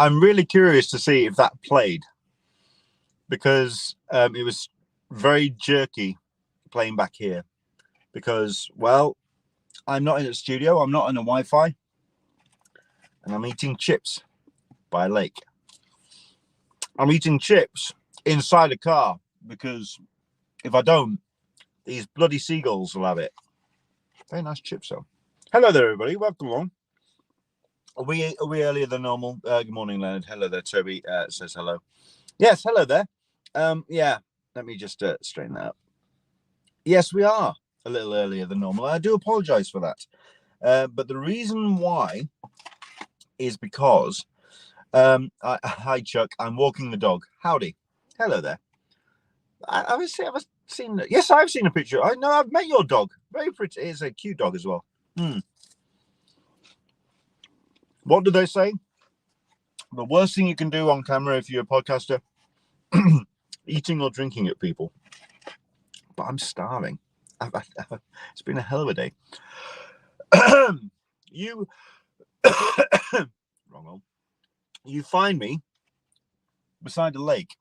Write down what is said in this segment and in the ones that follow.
I'm really curious to see if that played, because it was very jerky playing back here. Because, well, I'm not in a studio, I'm not in a Wi-Fi, and I'm eating chips by a lake. I'm eating chips inside a car, because if I don't, these bloody seagulls will have it. Very nice chips, though. Hello there, everybody. Welcome along. Are we earlier than normal? Good morning, Leonard. Hello there, Toby. Says hello. Yes, hello there. Yeah, let me just straighten that up. Yes, we are a little earlier than normal. I do apologize for that. But the reason why is because hi, Chuck. I'm walking the dog. Howdy. Hello there. I've seen. Yes, I've seen a picture. I know. I've met your dog. Very pretty. It's a cute dog as well. What do they say? The worst thing you can do on camera if you're a podcaster, eating or drinking at people. But I'm starving. It's been a hell of a day. Wrong one. You find me beside a lake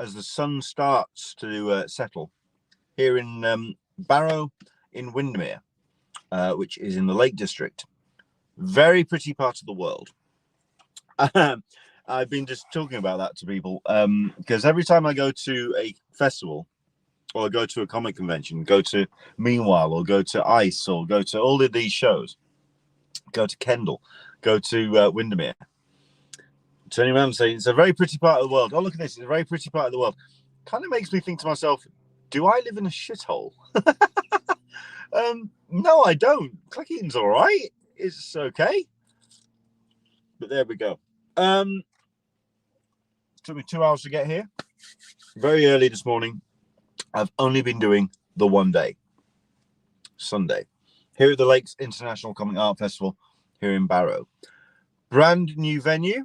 as the sun starts to settle here in Barrow in Windermere, which is in the Lake District. Very pretty part of the world. I've been just talking about that to people because every time I go to a festival or go to a comic convention, go to Meanwhile or go to ICE or go to all of these shows, go to Kendall, go to Windermere, turning around and saying it's a very pretty part of the world. Oh, look at this. It's a very pretty part of the world. Kind of makes me think to myself, do I live in a shithole? No, I don't. Clicking's all right. It's okay. But there we go. It took me 2 hours to get here. Very early this morning. I've only been doing the one day. Sunday. Here at the Lakes International Comic Art Festival here in Barrow. Brand new venue.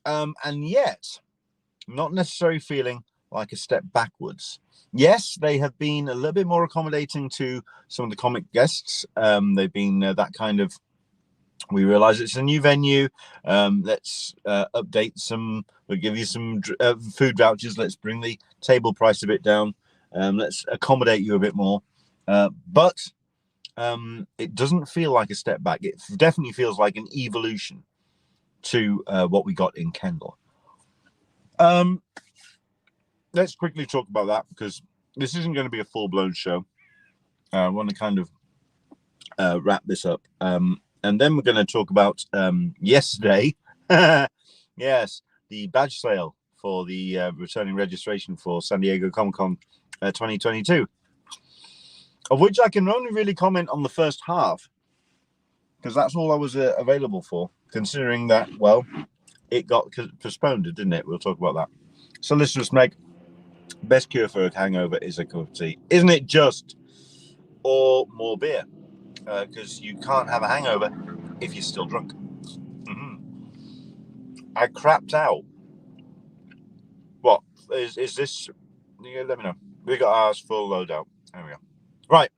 And yet, not necessarily feeling like a step backwards. Yes, they have been a little bit more accommodating to some of the comic guests. They've been that kind of, we realize it's a new venue. Let's update some, we'll give you some food vouchers. Let's bring the table price a bit down. Let's accommodate you a bit more. But it doesn't feel like a step back. It definitely feels like an evolution to what we got in Kendall. Let's quickly talk about that because this isn't going to be a full-blown show. I want to kind of wrap this up. And then we're going to talk about yesterday. Yes, the badge sale for the returning registration for San Diego Comic Con 2022, of which I can only really comment on the first half because that's all I was available for, considering that, well, it got postponed, didn't it? We'll talk about that. So let's just make best cure for a hangover is a cup of tea, isn't it? Just or more beer, because you can't have a hangover if you're still drunk. I crapped out. What is this? Let me know. We got ours full loadout. There we go. Right.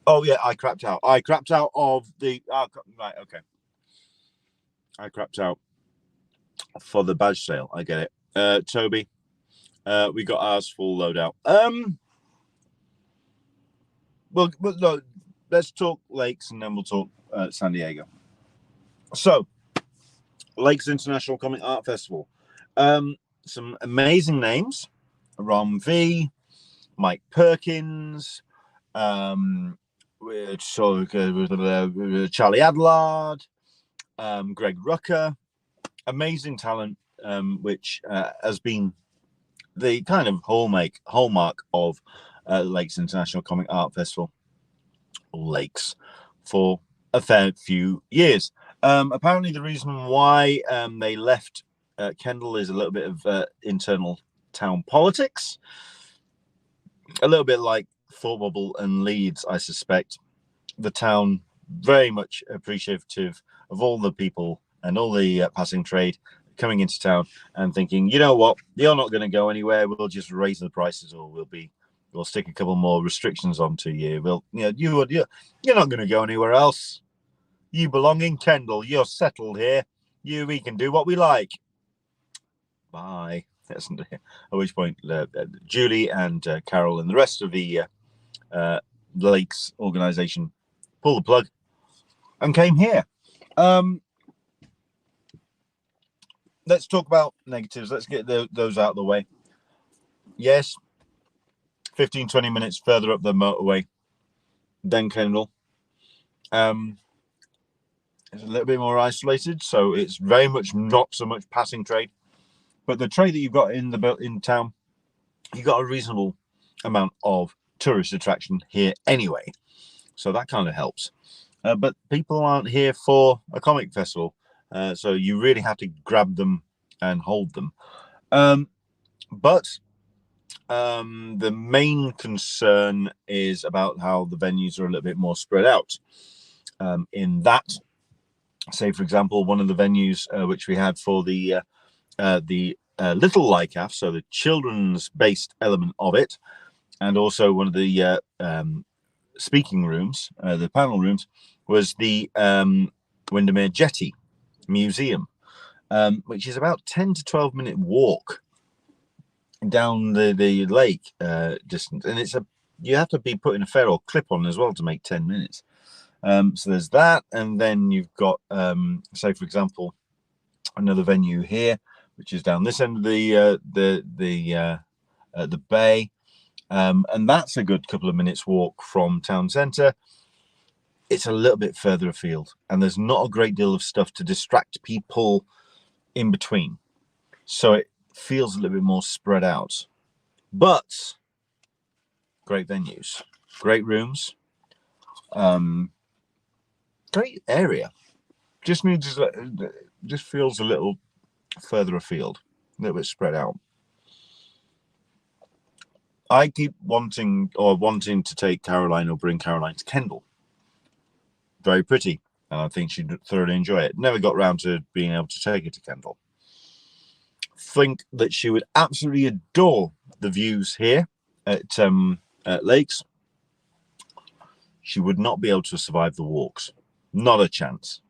Oh yeah, I crapped out. I crapped out of the right. Okay. I crapped out for the badge sale. I get it. Toby, we got ours full loadout. Well, no, let's talk Lakes and then we'll talk San Diego. So, Lakes International Comic Art Festival. Some amazing names. Ron V, Mike Perkins, Charlie Adlard, Greg Rucker. Amazing talent, which has been the kind of hallmark of Lakes International Comic Art Festival, Lakes, for a fair few years. Apparently, the reason why they left Kendall is a little bit of internal town politics, a little bit like Thought Bubble and Leeds, I suspect. The town very much appreciative of all the people and all the passing trade coming into town and thinking, you know what, you're not going to go anywhere. We'll just raise the prices, or we'll stick a couple more restrictions onto you. You're not going to go anywhere else. You belong in Kendall. You're settled here. We can do what we like. Bye. At which point, Julie and Carol and the rest of the Lakes organization pulled the plug and came here. Let's talk about negatives. Let's get those out of the way. Yes, 15-20 minutes further up the motorway than Kendall. It's a little bit more isolated, so it's very much not so much passing trade. But the trade that you've got in town, you've got a reasonable amount of tourist attraction here anyway, so that kind of helps. But people aren't here for a comic festival, so you really have to grab them and hold them. But the main concern is about how the venues are a little bit more spread out. In that, say for example, one of the venues which we had for the little LICAF, so the children's based element of it, and also one of the speaking rooms, the panel rooms, was the Windermere Jetty Museum, which is about 10 to 12 minute walk down the lake distance, and you have to be putting a ferrule clip on as well to make 10 minutes. So there's that, and then you've got say for example another venue here, which is down this end of the bay, and that's a good couple of minutes walk from town centre. It's a little bit further afield, and there's not a great deal of stuff to distract people in between, so it feels a little bit more spread out. But great venues, great rooms, great area. Just feels a little further afield, a little bit spread out. I keep wanting to take Caroline or bring Caroline to Kendall. Very pretty, and I think she'd thoroughly enjoy it. Never got round to being able to take her to Kendall. Think that she would absolutely adore the views here at Lakes. She would not be able to survive the walks. Not a chance.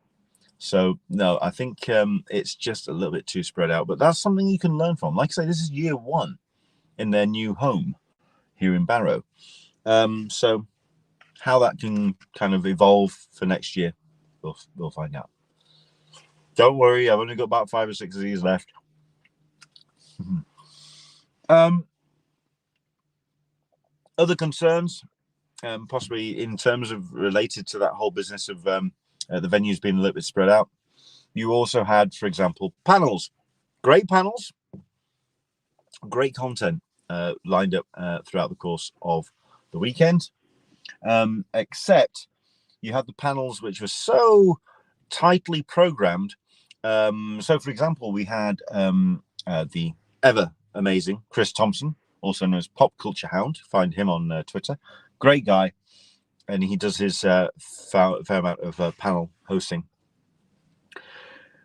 So no, I think it's just a little bit too spread out, but that's something you can learn from. Like I say, this is year one in their new home here in Barrow. So how that can kind of evolve for next year, we'll find out. Don't worry, I've only got about 5 or 6 of these left. Other concerns, possibly in terms of related to that whole business of the venues being a little bit spread out. You also had, for example, panels. Great panels, great content lined up throughout the course of the weekend. Except you had the panels which were so tightly programmed. So, for example, we had the ever amazing Chris Thompson, also known as Pop Culture Hound. Find him on Twitter. Great guy, and he does his fair amount of panel hosting.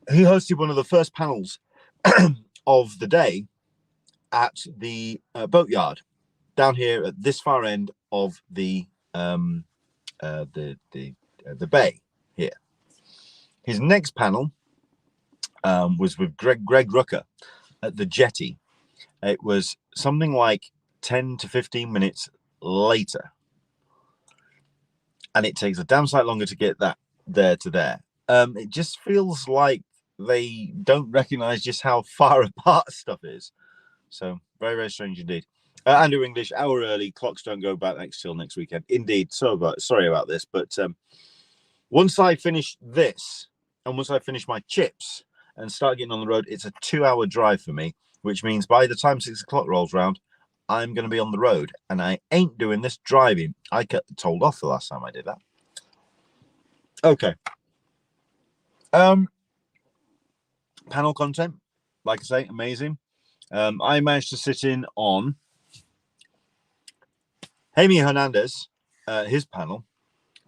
He hosted one of the first panels of the day at the boatyard down here at this far end of the bay here. His next panel was with Greg Rucker at the jetty. It was something like 10 to 15 minutes later, and it takes a damn sight longer to get that there to there. It just feels like they don't recognize just how far apart stuff is. So very, very strange indeed. Andrew English, hour early, clocks don't go back till next weekend. Indeed. Sorry about this, but once I finish this and once I finish my chips and start getting on the road, it's a 2-hour drive for me, which means by the time 6 o'clock rolls around, I'm going to be on the road, and I ain't doing this driving. I got told off the last time I did that. Okay. Panel content, like I say, amazing. I managed to sit in on Jaime Hernandez, his panel,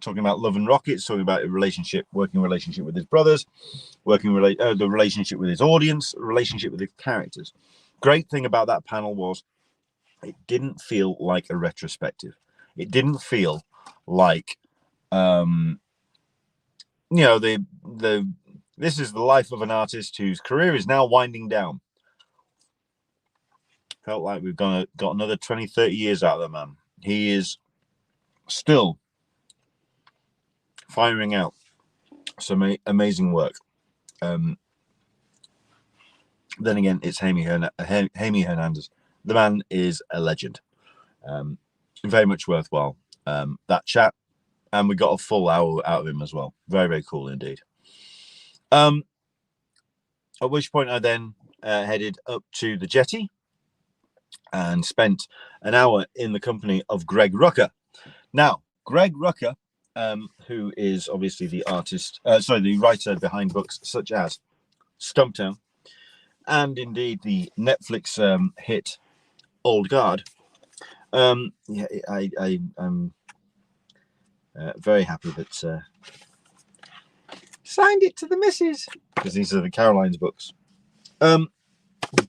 talking about love and rockets, talking about a working relationship with his brothers, the relationship with his audience, relationship with his characters. Great thing about that panel was it didn't feel like a retrospective. It didn't feel like the This is the life of an artist whose career is now winding down. Felt like we've got another 20, 30 years out of the man. He is still firing out some amazing work. Then again, it's Jaime Hernandez. The man is a legend. Very much worthwhile, that chat. And we got a full hour out of him as well. Very, very cool indeed. At which point I then headed up to the jetty and spent an hour in the company of Greg Rucker. Now, Greg Rucker, who is obviously the the writer behind books such as Stumptown and indeed the Netflix hit Old Guard. I'm very happy that signed it to the missus, because these are the Caroline's books.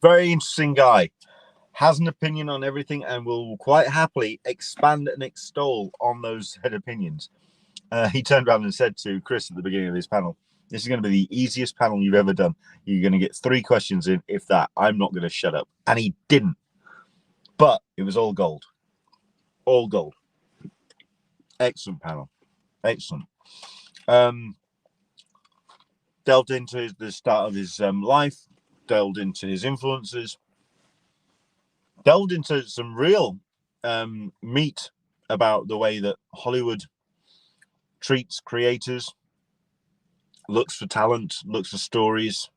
Very interesting guy, has an opinion on everything and will quite happily expand and extol on those head opinions. He turned around and said to Chris at the beginning of his panel, "This is going to be the easiest panel you've ever done. You're going to get 3 questions in, if that. I'm not going to shut up." And he didn't. But it was all gold. All gold. Excellent panel. Excellent. Delved into the start of his life, delved into his influences, delved into some real meat about the way that Hollywood treats creators, looks for talent, looks for stories,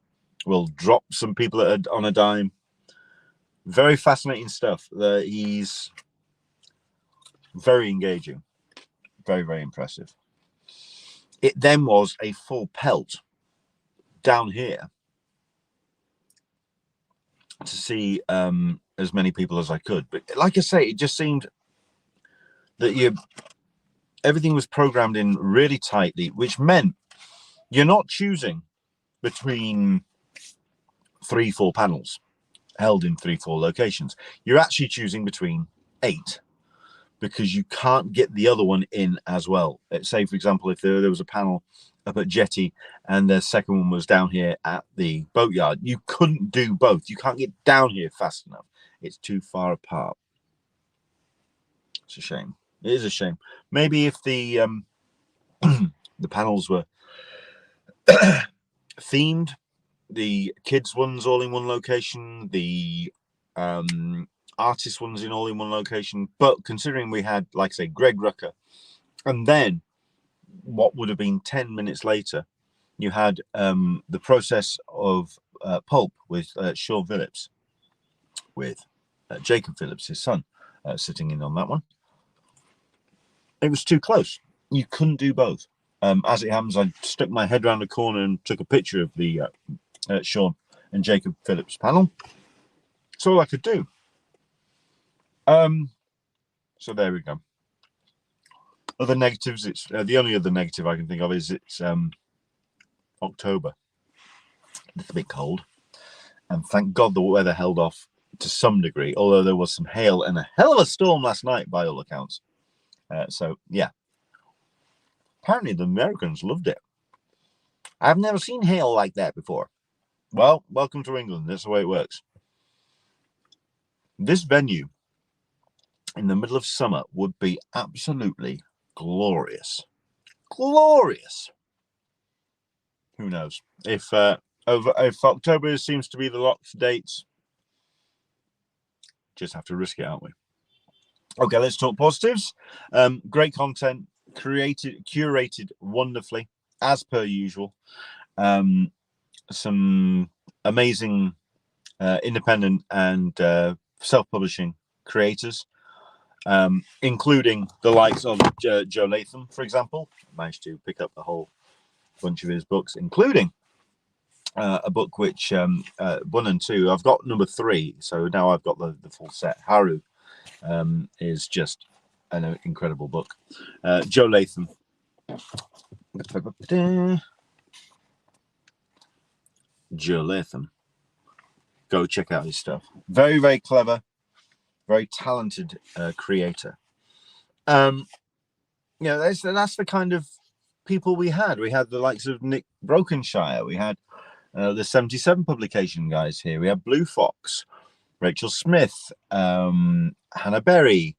will drop some people on a dime. Very fascinating stuff. He's very engaging, very, very impressive. It then was a full pelt down here to see as many people as I could. But like I say, it just seemed that everything was programmed in really tightly, which meant you're not choosing between 3-4 panels held in 3-4 locations. You're actually choosing between 8, because you can't get the other one in as well. Say, for example, if there was a panel up at Jetty and the second one was down here at the boatyard, you couldn't do both. You can't get down here fast enough. It's too far apart. It's a shame. It is a shame. Maybe if the the panels were themed, the kids ones all in one location, the artist ones in all in one location. But considering we had, like I say, Greg Rucker, and then what would have been 10 minutes later, you had the process of Pulp with Sean Phillips, with Jacob Phillips, his son, sitting in on that one. It was too close. You couldn't do both. As it happens, I stuck my head around the corner and took a picture of the Sean and Jacob Phillips panel. That's all I could do. So there we go. Other negatives, it's the only other negative I can think of is it's October. A little bit cold. And thank God the weather held off to some degree, although there was some hail and a hell of a storm last night by all accounts. So, yeah. Apparently the Americans loved it. I've never seen hail like that before. Well, welcome to England. That's the way it works. This venue in the middle of summer would be absolutely glorious. Glorious. Who knows? If October seems to be the locked dates, just have to risk it, aren't we? Okay, let's talk positives. Great content, curated wonderfully, as per usual. Some amazing independent and self-publishing creators, including the likes of Joe Latham, for example. I managed to pick up a whole bunch of his books, including a book which 1 and 2. I've got number 3, so now I've got the full set. Haru is just an incredible book. Joe Latham. Joe Latham. Go check out his stuff. Very, very clever, very talented creator. That's the kind of people we had. We had the likes of Nick Brokenshire. We had the 77 publication guys here. We had Blue Fox, Rachel Smith, Hannah Berry.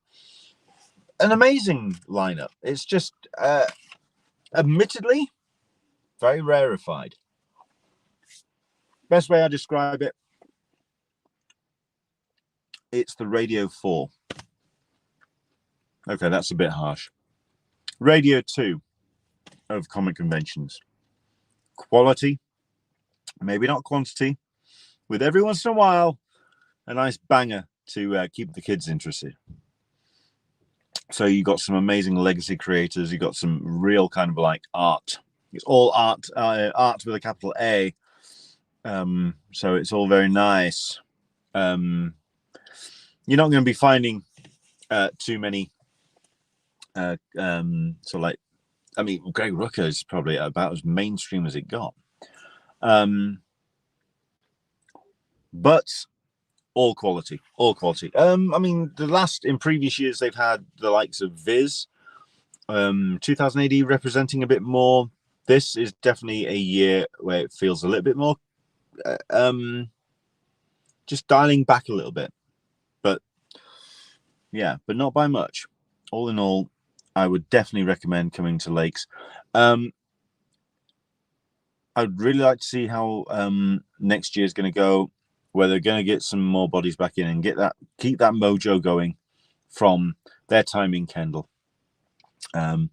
An amazing lineup. It's just, admittedly, very rarefied. Best way I describe it, it's the Radio 4. Okay, that's a bit harsh. Radio 2 of comic conventions. Quality, maybe not quantity, with every once in a while a nice banger to keep the kids interested. So you got some amazing legacy creators. You got some real kind of like art. It's all art, art with a capital A. So it's all very nice. You're not going to be finding too many. So like, I mean, Greg Rucka is probably about as mainstream as it got. But all quality, all quality. I mean, in previous years, they've had the likes of Viz, 2000 AD representing a bit more. This is definitely a year where it feels a little bit more, just dialing back a little bit. But yeah, but not by much. All in all, I would definitely recommend coming to Lakes. I'd really like to see how next year is going to go, where they're going to get some more bodies back in and keep that mojo going from their time in Kendall. I'm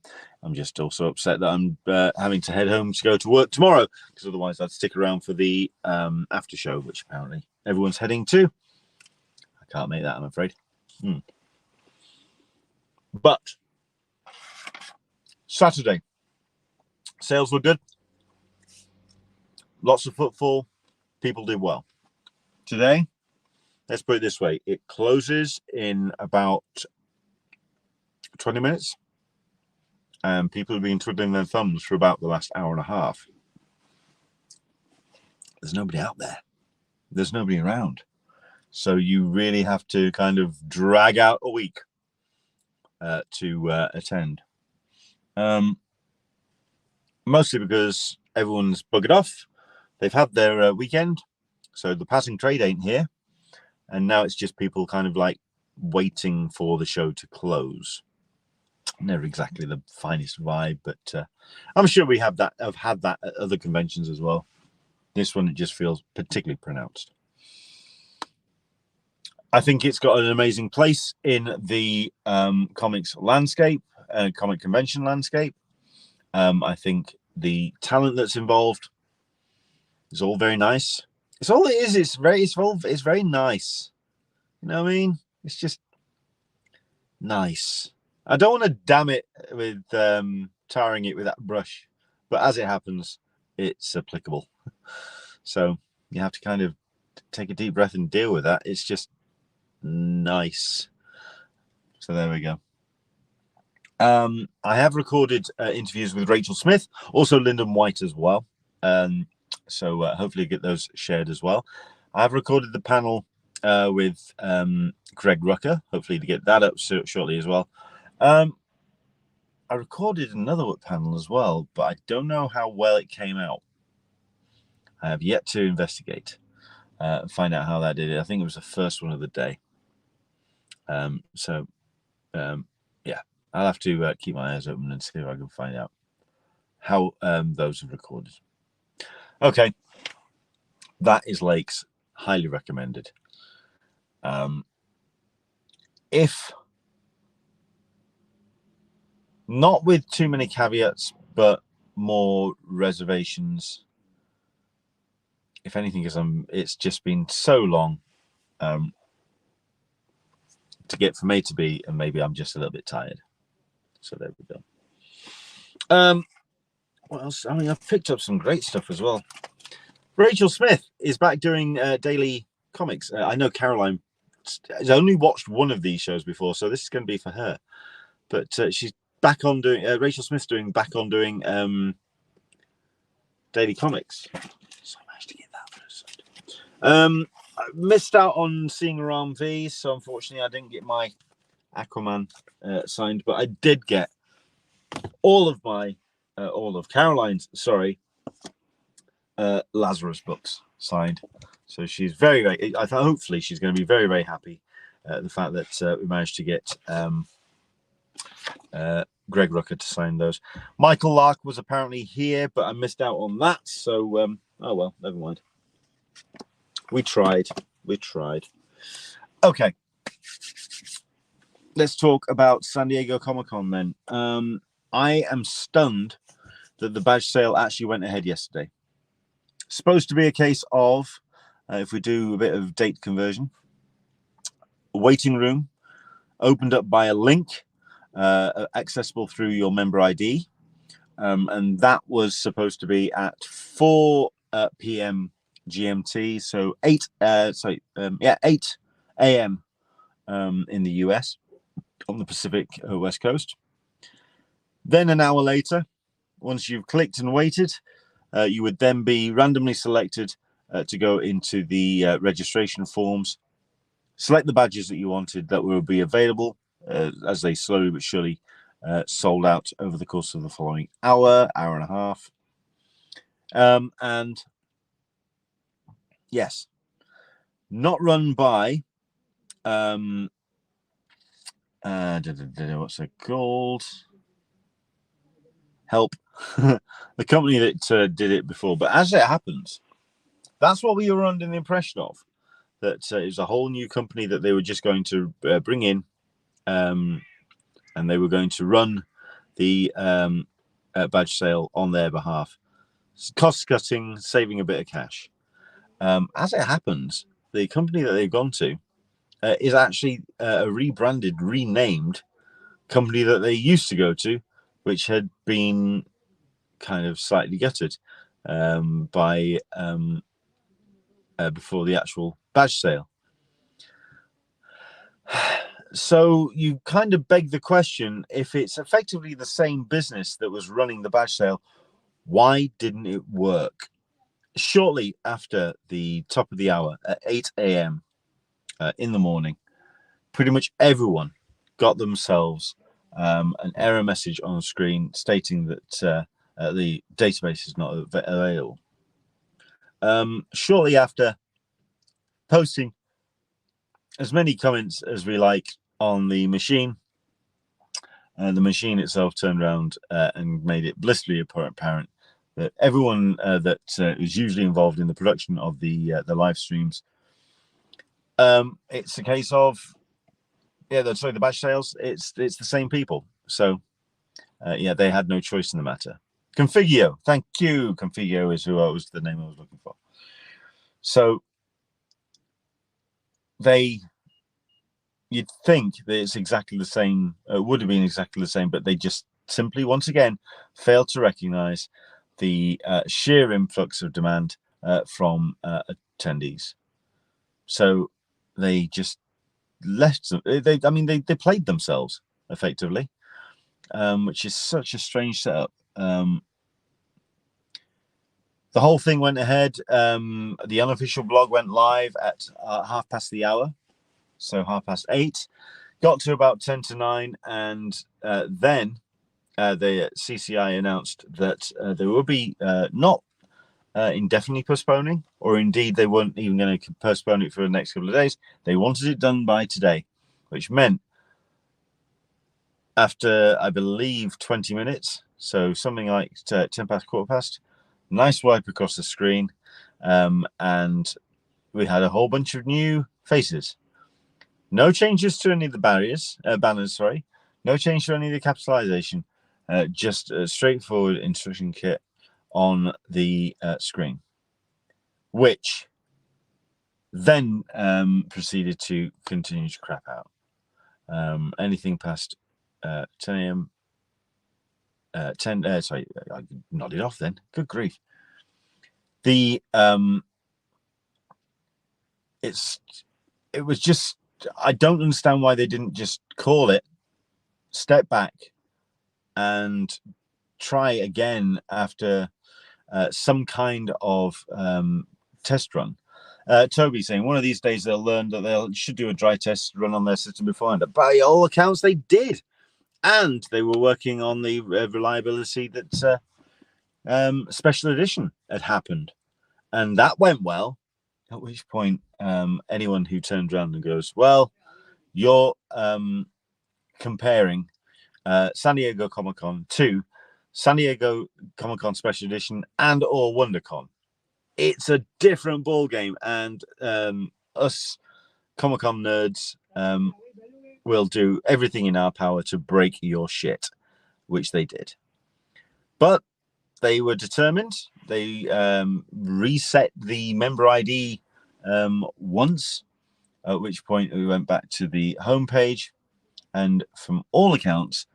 just also upset that I'm having to head home to go to work tomorrow, because otherwise I'd stick around for the after show, which apparently everyone's heading to. I can't make that, I'm afraid. But Saturday, sales were good. Lots of footfall. People did well. Today, let's put it this way. It closes in about 20 minutes. And people have been twiddling their thumbs for about the last hour and a half. There's nobody out there. There's nobody around. So you really have to kind of drag out a week to attend. Mostly because everyone's buggered off. They've had their weekend. So the passing trade ain't here. And now it's just people kind of like waiting for the show to close. Never exactly the finest vibe, but I'm sure we have had that at other conventions as well. This one, it just feels particularly pronounced. I think it's got an amazing place in the comics landscape, comic convention landscape. I think the talent that's involved is all very nice. It's all it is. It's very nice. You know what I mean? It's just nice. I don't want to damn it with tarring it with that brush, but as it happens, it's applicable. So you have to kind of take a deep breath and deal with that. It's just nice. So there we go. I have recorded interviews with Rachel Smith, also Lyndon White as well. So hopefully get those shared as well. I have recorded the panel with Greg Rucka. Hopefully to get that up shortly as well. I recorded another panel as well, but I don't know how well it came out. I have yet to investigate, find out how that did. I think it was the first one of the day. Yeah, I'll have to keep my eyes open and see if I can find out how those are recorded. Okay, that is Lakes, highly recommended. If not with too many caveats, but more reservations. If anything, because it's just been so long to get from A to B, and maybe I'm just a little bit tired. So there we go. What else? I mean, I've picked up some great stuff as well. Rachel Smith is back doing daily comics. I know Caroline has only watched one of these shows before, so this is going to be for her. But she's back on doing. Rachel Smith's back on doing daily comics. So I managed to get that first. I missed out on seeing her on V, so unfortunately I didn't get my Aquaman signed, but I did get all of my all of Caroline's, Lazarus books signed. So she's very, very, hopefully she's going to be very, very happy the fact that we managed to get Greg Rucker to sign those. Michael Lark was apparently here, but I missed out on that. So, oh well, never mind. We tried. Okay. Let's talk about San Diego Comic-Con then. I am stunned that the badge sale actually went ahead yesterday. Supposed to be a case of, if we do a bit of date conversion, a waiting room opened up by a link accessible through your member ID. And that was supposed to be at 4 p.m. GMT, so 8 a.m. In the US on the Pacific West Coast. Then an hour later, once you've clicked and waited, you would then be randomly selected to go into the registration forms, select the badges that you wanted that will be available as they slowly but surely sold out over the course of the following hour and a half. And yes, not run by what's it called? Help. The company that did it before. But as it happens, that's what we were under the impression of, that it was a whole new company that they were just going to bring in, and they were going to run the badge sale on their behalf. Cost cutting, saving a bit of cash. As it happens, the company that they've gone to is actually a rebranded, renamed company that they used to go to, which had been kind of slightly gutted by before the actual badge sale. So you kind of beg the question, if it's effectively the same business that was running the badge sale, why didn't it work? Shortly after the top of the hour at 8 a.m. In the morning, pretty much everyone got themselves an error message on the screen stating that the database is not available. Shortly after posting as many comments as we like on the machine itself turned around and made it blissfully apparent that everyone that is usually involved in the production of the live streams, it's a case of the badge sales. It's the same people. So they had no choice in the matter. Configio, thank you. Configio is who was the name I was looking for. So you'd think that it's exactly the same. It would have been exactly the same, but they just simply, once again, failed to recognize the sheer influx of demand from attendees. So they just left them. They played themselves effectively, which is such a strange setup. The whole thing went ahead. The unofficial blog went live at 8:30 the hour, so 8:30. Got to about 10 to 9, and then the CCI announced that they will be not indefinitely postponing, or indeed they weren't even going to postpone it for the next couple of days. They wanted it done by today, which meant after, I believe, 20 minutes, so something like 10 past, quarter past, nice wipe across the screen, and we had a whole bunch of new faces. No changes to any of the banners, no change to any of the capitalization, just a straightforward instruction kit on the screen, which then proceeded to continue to crap out. Anything past 10 a.m. I nodded off then. Good grief. It was just, I don't understand why they didn't just call it, step back, and try again after some kind of test run. Toby saying one of these days they'll learn that they should do a dry test run on their system beforehand. By all accounts, they did. and they were working on the reliability that special edition had happened, and that went well. At which point, anyone who turned around and goes, "Well, you're comparing San Diego Comic Con to San Diego Comic Con Special Edition and or WonderCon. It's a different ball game, and us Comic Con nerds will do everything in our power to break your shit," which they did. But they were determined. They reset the member ID once, at which point we went back to the homepage, and from all accounts,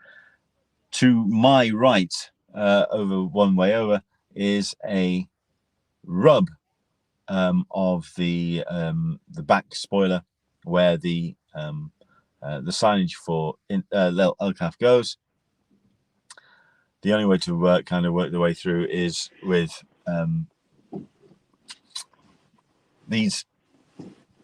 to my right, over one way over, is a rub of the back spoiler where the signage for LICAF goes. The only way to work the way through is with these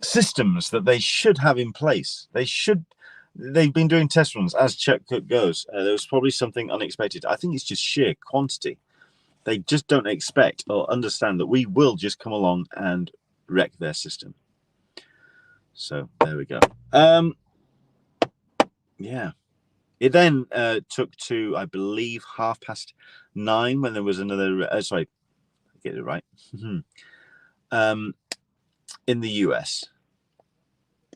systems that they should have in place. They've been doing test runs as Chuck Cook goes. There was probably something unexpected. I think it's just sheer quantity. They just don't expect or understand that we will just come along and wreck their system. So there we go. Yeah. It then took to, I believe, 9:30 when there was another. Sorry, get it right. In the US.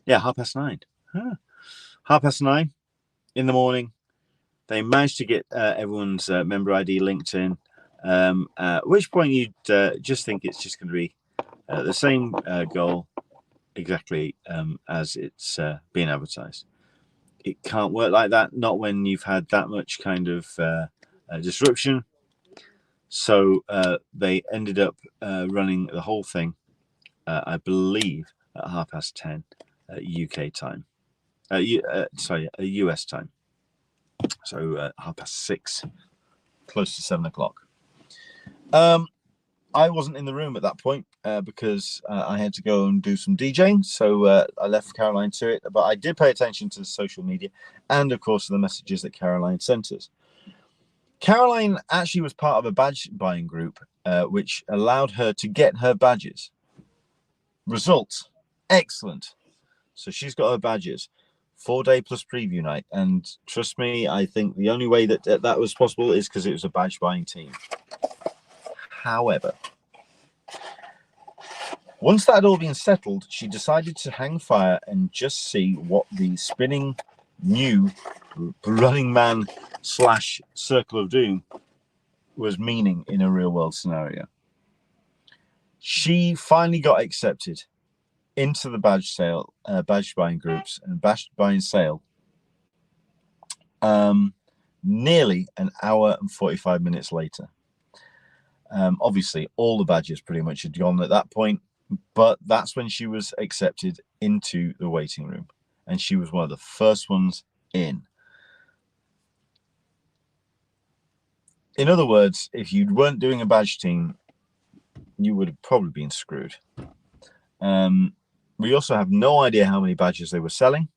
Yeah, 9:30. Huh. 9:30 in the morning. They managed to get everyone's member ID linked in. At which point you'd just think it's just going to be the same goal exactly as it's being advertised. It can't work like that, not when you've had that much kind of disruption. So they ended up running the whole thing, I believe, at 10:30 UK time. US time. So 6:30, close to 7 o'clock. I wasn't in the room at that point because I had to go and do some DJing. So I left Caroline to it. But I did pay attention to the social media and, of course, the messages that Caroline sent us. Caroline actually was part of a badge buying group, which allowed her to get her badges. Results, excellent. So she's got her badges. 4-day plus preview night. And trust me, I think the only way that that was possible is because it was a badge buying team. However, once that had all been settled, she decided to hang fire and just see what the spinning new Running Man / Circle of Doom was meaning in a real world scenario. She finally got accepted into the badge buying groups and badge buying sale nearly an hour and 45 minutes later. Obviously, all the badges pretty much had gone at that point, but that's when she was accepted into the waiting room, and she was one of the first ones in. In other words, if you weren't doing a badge team, you would have probably been screwed. We also have no idea how many badges they were selling.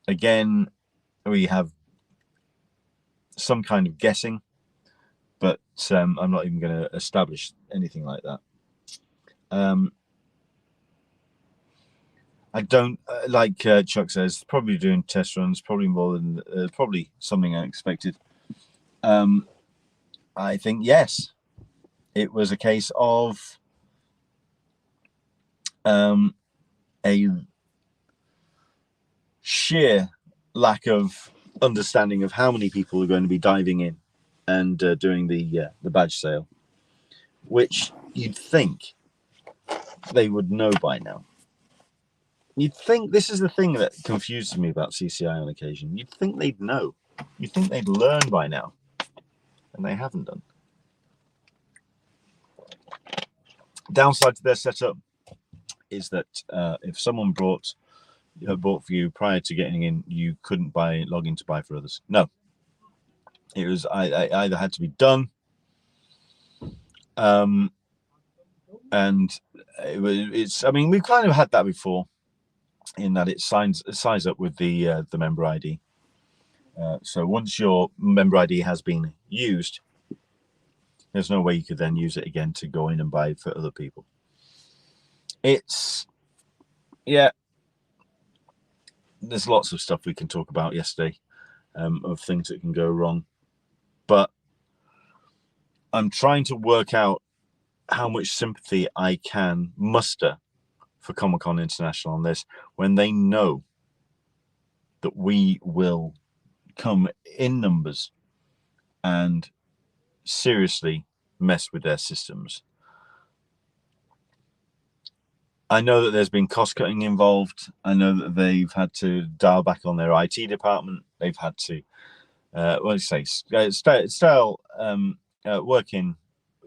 Again, we have some kind of guessing, but I'm not even going to establish anything like that. I don't, like Chuck says, probably doing test runs, probably more than, probably something unexpected. I think, yes, it was a case of a sheer lack of understanding of how many people are going to be diving in and doing the badge sale, which you'd think they would know by now. You'd think, this is the thing that confuses me about CCI on occasion. You'd think they'd know. You'd think they'd learn by now, and they haven't done. Downside to their setup is that if someone bought for you prior to getting in, you couldn't log in to buy for others. No, it was I either had to be done, and it's. I mean, we've kind of had that before, in that it signs up with the member ID. So once your member ID has been used, there's no way you could then use it again to go in and buy for other people. It's, yeah, there's lots of stuff we can talk about yesterday, of things that can go wrong. But I'm trying to work out how much sympathy I can muster for Comic Con International on this, when they know that we will come in numbers and seriously mess with their systems. I know that there's been cost cutting involved. I know that they've had to dial back on their IT department. They've had to, work in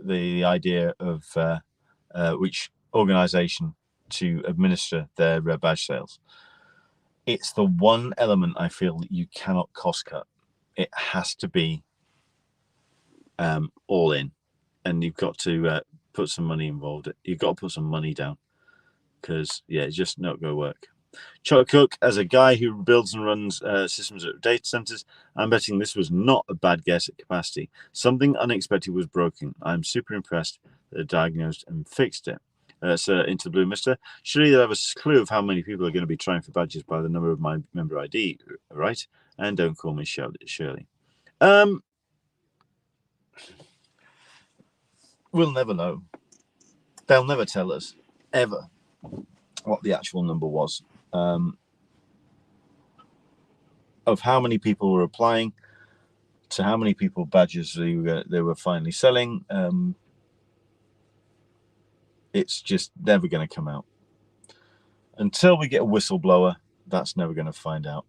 the idea of which organization to administer their badge sales. It's the one element I feel that you cannot cost cut. It has to be all in, and you've got to put some money involved. You've got to put some money down, because it's just not going to work. Chuck Cook, as a guy who builds and runs systems at data centers, I'm betting this was not a bad guess at capacity. Something unexpected was broken. I'm super impressed that they diagnosed and fixed it. Sir, into the blue, mister. Surely they'll have a clue of how many people are going to be trying for badges by the number of my member ID, right? And don't call me Shirley. We'll never know. They'll never tell us, ever, what the actual number was of how many people were applying to how many people badges they were finally selling. It's just never going to come out. Until we get a whistleblower, that's never going to find out.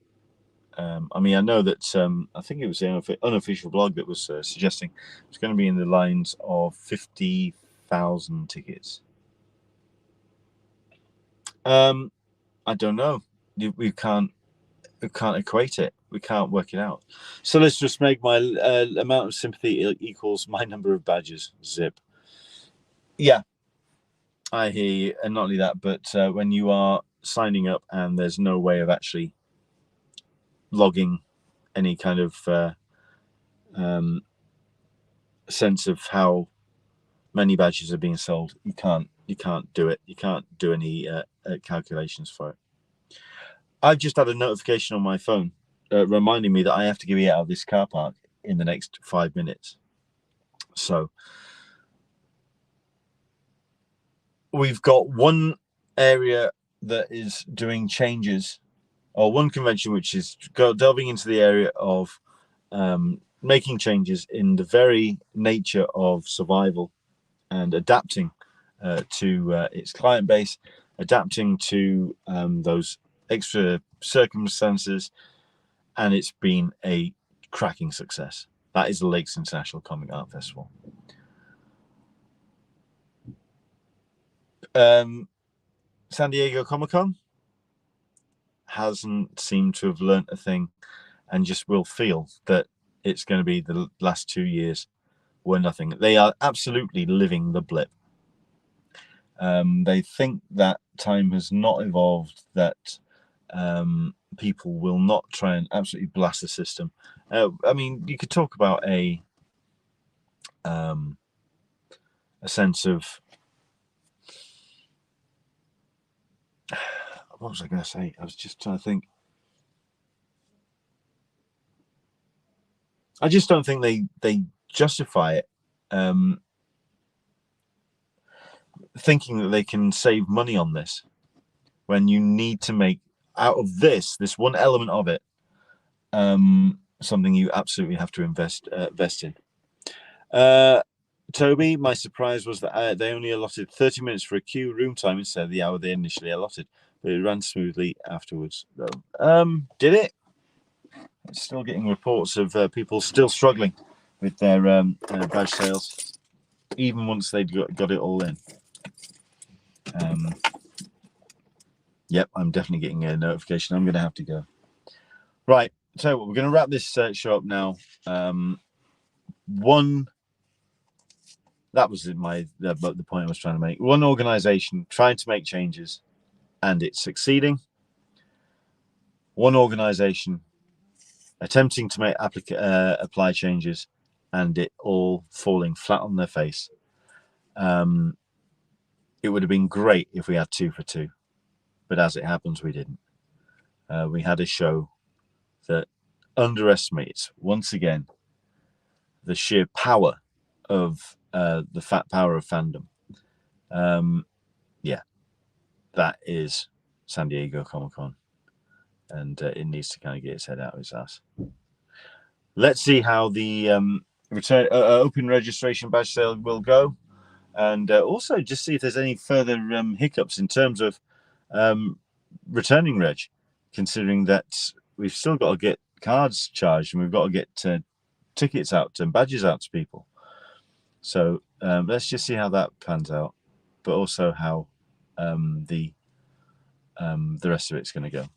I mean, I know that I think it was the unofficial blog that was suggesting it's going to be in the lines of 50,000 tickets. I don't know. We can't equate it. We can't work it out. So let's just make my amount of sympathy equals my number of badges. Zip. Yeah, I hear you. And not only that, but when you are signing up and there's no way of actually logging any kind of sense of how many badges are being sold, you can't do it. You can't do any calculations for it. I've just had a notification on my phone reminding me that I have to get out of this car park in the next 5 minutes. So we've got one area that is doing changes, or one convention which is delving into the area of making changes in the very nature of survival and adapting to its client base, adapting to those extra circumstances, and it's been a cracking success. That is the Lakes International Comic Art Festival. San Diego Comic Con hasn't seemed to have learnt a thing, and just will feel that it's going to be the last 2 years were nothing. They are absolutely living the blip. They think that time has not evolved, that people will not try and absolutely blast the system. I mean, you could talk about a sense of, what was I going to say? I was just trying to think. I just don't think they justify it, thinking that they can save money on this, when you need to make out of this one element of it something you absolutely have to invest in. Toby, my surprise was that they only allotted 30 minutes for a queue room time instead of the hour they initially allotted, but it ran smoothly afterwards, though. Did it? Still getting reports of people still struggling with their badge sales, even once they'd got it all in. Yep, I'm definitely getting a notification. I'm going to have to go. Right, so we're going to wrap this show up now. That was the point I was trying to make. One organization trying to make changes, and it's succeeding. One organization attempting to make apply changes, and it all falling flat on their face. It would have been great if we had 2 for 2, but as it happens, we didn't. We had a show that underestimates, once again, the sheer power of the fat power of fandom. Yeah, that is San Diego Comic-Con, and it needs to kind of get its head out of its ass. Let's see how the open registration badge sale will go, and also just see if there's any further hiccups in terms of returning reg, considering that we've still got to get cards charged and we've got to get tickets out and badges out to people. So let's just see how that pans out, but also how the rest of it's going to go.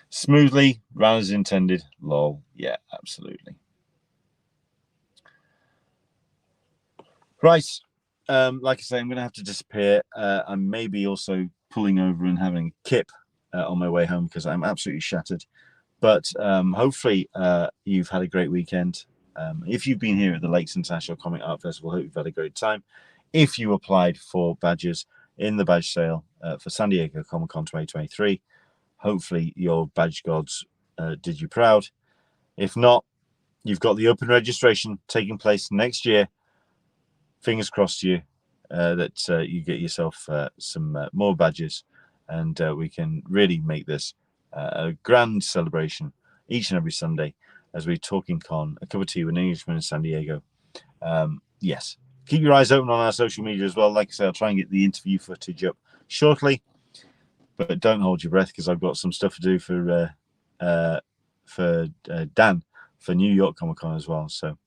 Smoothly, round as intended. Lol. Yeah, absolutely. Right. Like I say, I'm going to have to disappear. I may be also pulling over and having a kip on my way home because I'm absolutely shattered. But hopefully you've had a great weekend. If you've been here at the Lakes International Comic Art Festival, I hope you've had a great time. If you applied for badges in the badge sale for San Diego Comic Con 2023, hopefully your badge gods did you proud. If not, you've got the open registration taking place next year. Fingers crossed to you that you get yourself some more badges, and we can really make this a grand celebration each and every Sunday as we Talkin Con, a cup of tea with an Englishman in San Diego. Yes, keep your eyes open on our social media as well. Like I say, I'll try and get the interview footage up shortly, but don't hold your breath because I've got some stuff to do for Dan for New York Comic Con as well. So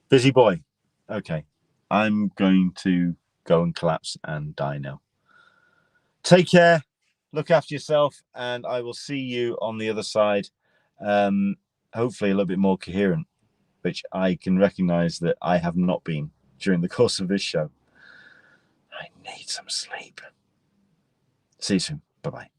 busy boy. Okay, I'm going to go and collapse and die now. Take care, look after yourself, and I will see you on the other side. Hopefully a little bit more coherent, which I can recognize that I have not been during the course of this show. I need some sleep. See you soon. Bye-bye.